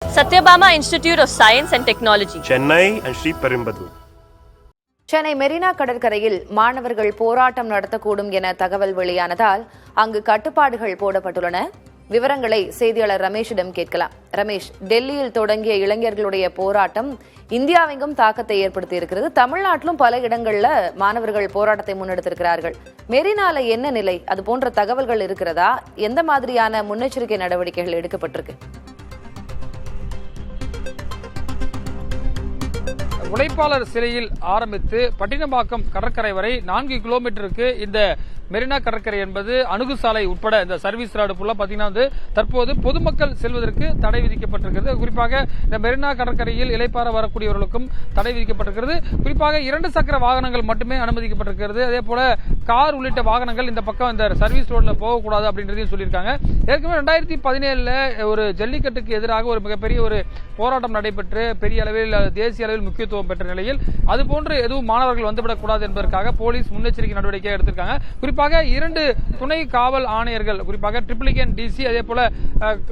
Satyabama Institute of Science and Technology, Chennai and Sri Perumbudur. Chennai Marina கடற்கரையில் மாணவர்கள் போராட்டம் நடத்தக்கூடும் என தகவல் வெளியானதால் அங்கு கட்டுப்பாடுகள் போடப்பட்டுள்ளன. விவரங்களை செய்தியாளர் ரமேஷிடம் கேட்கலாம். ரமேஷ், டெல்லியில் தொடங்கிய இளைஞர்களுடைய போராட்டம் இந்தியாவெங்கும் தாக்கத்தை ஏற்படுத்தியிருக்கிறது. தமிழ்நாட்டிலும் பல இடங்கள்ல மாணவர்கள் போராட்டத்தை முன்னெடுத்திருக்கிறார்கள். மெரினால என்ன நிலை? அது போன்ற தகவல்கள் இருக்கிறதா? எந்த மாதிரியான முன்னெச்சரிக்கை நடவடிக்கைகள் எடுக்கப்பட்டிருக்கு? உழைப்பாளர் சிலையில் ஆரம்பித்து பட்டினப்பாக்கம் கடற்கரை வரை 4 கிலோமீட்டருக்கு இந்த மெரினா கடற்கரை என்பது அணுகுசாலை உட்பட இந்த சர்வீஸ் ரோடு ஃபுல்லா பாத்தீங்கன்னா தற்போது பொதுமக்கள் செல்வதற்கு தடை விதிக்கப்பட்டிருக்கிறது. குறிப்பாக இந்த மெரினா கடற்கரையில் இளைப்பாற வரக்கூடியவர்களுக்கும் தடை விதிக்கப்பட்டிருக்கிறது. குறிப்பாக 2 சக்கர வாகனங்கள் மட்டுமே அனுமதிக்கப்பட்டிருக்கிறது. அதே போல கார் உள்ளிட்ட வாகனங்கள் இந்த பக்கம் இந்த சர்வீஸ் ரோட்ல போகக்கூடாது அப்படின்றதையும் சொல்லியிருக்காங்க. ஏற்கனவே 2017 ஒரு ஜல்லிக்கட்டுக்கு எதிராக ஒரு மிகப்பெரிய ஒரு போராட்டம் நடைபெற்று பெரிய அளவில் தேசிய அளவில் முக்கியத்துவம் பெற்ற நிலையில் அதுபோன்று எதுவும் மாணவர்கள் வந்துவிடக்கூடாது என்பதற்காக போலீஸ் முன்னெச்சரிக்கை நடவடிக்கை எடுத்திருக்காங்க. குறிப்பாக 2 துணை காவல் ஆணையர்கள், குறிப்பாக ட்ரிபிளிகேன் டிசி அதே போல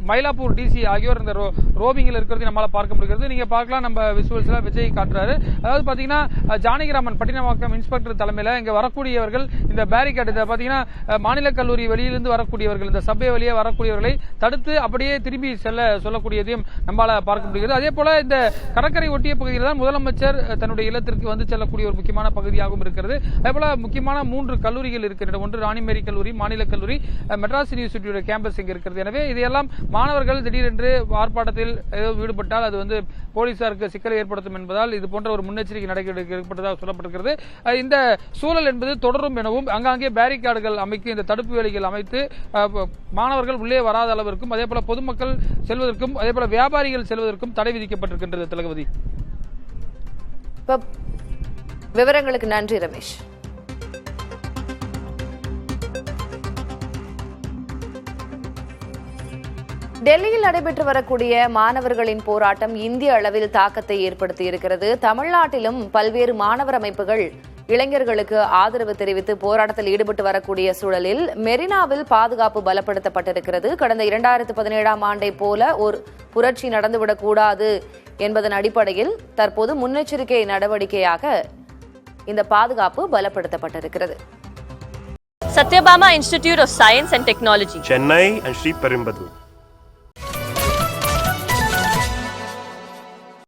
மயிலாப்பூர் டிசி ஆகியோர் இந்த ரோமிங்கில் இருக்கிறது நம்மளால பார்க்க முடிகிறது. நீங்க பார்க்கலாம், நம்ம விசுவல்ஸ்ல விஜய் காட்டுறாரு. அதாவது பாத்தீங்கன்னா ஜானகிராமன் பட்டினப்பாக்கம் இன்ஸ்பெக்டர் தலைமையில இங்க வரக்கூடியவர்கள் இந்த பேரிகேட் இதை பாத்தீங்கன்னா மாநில கல்லூரி வெளியிலிருந்து வரக்கூடியவர்கள் இந்த சபை வழியே வரக்கூடியவர்களை தடுத்து அப்படியே திரும்பி செல்ல சொல்லக்கூடியதையும் நம்மளால பார்க்க முடிகிறது. அதே போல இந்த கடற்கரை ஒட்டிய பகுதியில் தான் முதலமைச்சர் தன்னுடைய இல்லத்திற்கு வந்து செல்லக்கூடிய ஒரு முக்கியமான பகுதியாகவும் இருக்கிறது. அதே போல முக்கியமான 3 கல்லூரிகள் இருக்கின்றன. ஒன்று ராணிமேரி கல்லூரி, மாநில கல்லூரி, மெட்ராஸ் யூனிவர்சிட்டியோட கேம்பஸ் இங்க இருக்கிறது. எனவே இதையெல்லாம் மாணவர்கள் திடீரென்று ஆர்ப்பாட்டத்தில் ஈடுபட்டால் அது வந்து போலீசாருக்கு சிக்கலை ஏற்படுத்தும் என்பதால் இது போன்ற ஒரு முன்னெச்சரிக்கை நடவடிக்கை ஏற்பட்டதாக சொல்லப்பட்டிருக்கிறது. இந்த சூழல் என்பது தொடரும் எனவும் அங்காங்கே பேரிகார்டுகள் அமைத்து இந்த தடுப்பு வேலைகள் அமைத்து மாணவர்கள் உள்ளே வராத அளவிற்கும் அதே போல பொதுமக்கள் செல்வதற்கும் அதே போல வியாபாரிகள் செல்வதற்கும் தடை விதிக்கப்பட்டிருக்கின்றது. திலகவதி, விவரங்களுக்கு நன்றி ரமேஷ். டெல்லியில் நடைபெற்று வரக்கூடிய மாணவர்களின் போராட்டம் இந்திய அளவில் தாக்கத்தை ஏற்படுத்தி இருக்கிறது. தமிழ்நாட்டிலும் பல்வேறு மாணவர் அமைப்புகள் இளைஞர்களுக்கு ஆதரவு தெரிவித்து போராட்டத்தில் ஈடுபட்டு வரக்கூடிய சூழலில் மெரினாவில் பாதுகாப்பு பலப்படுத்தப்பட்டிருக்கிறது. கடந்த 2017 ஆண்டை போல ஒரு புரட்சி நடந்துவிடக்கூடாது என்பதன் அடிப்படையில் தற்போது முன்னெச்சரிக்கை நடவடிக்கையாக இந்த பாதுகாப்பு பலப்படுத்தப்பட்டிருக்கிறது. Satyabama Institute of Science and Technology, Chennai and Sri Perumbudur.